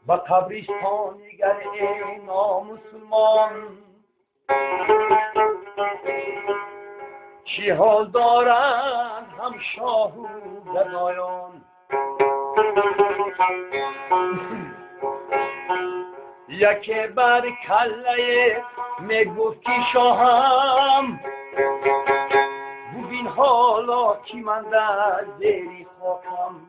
با قبرستان گر ای نامسلمان چی حال دارند هم شاه و گدایان یکی بر کله میگفتی شاهم ببین حالا کی من در زیر خاکم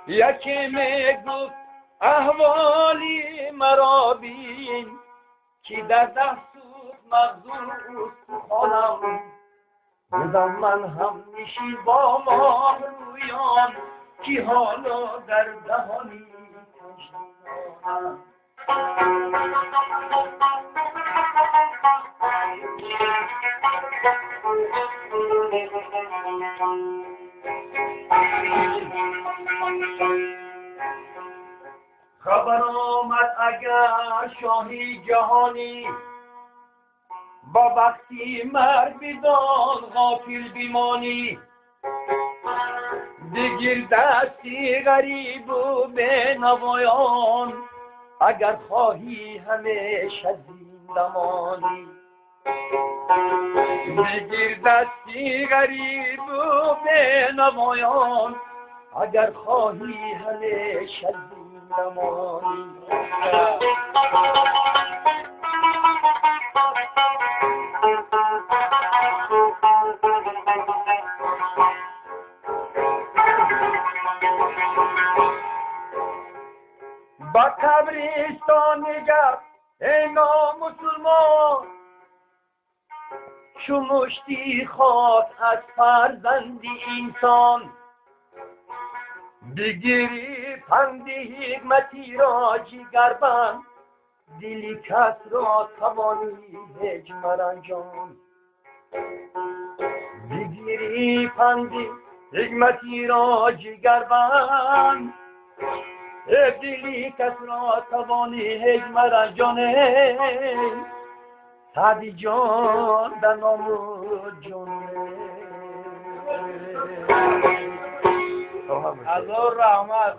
یکی میگفت احوالی مرا بین که در دستور مغزور خانم بودم من هم نشین با ما رویان که حالا در دهانی کشتم خبر آمد اگر شاهی جهانی با وقتی مرگ بدان غافل بیمانی دیگر دستی غریب و بینوایان اگر خواهی همیشه زنده مانی دیگر دستی غریب و بینوایان اگر خواهی همیشه زنده مانی با قبرستان نگر ای نامسلمان چو مشتی خاک از فرزندی انسان بگیری پند حکمتی را جگر بند دلی کس را توانی هیچ مرنجان بگیری پند حکمتی را جگر بند دلی کس را توانی هیچ مرنجانه سعدی جان در نام جانه از رحمت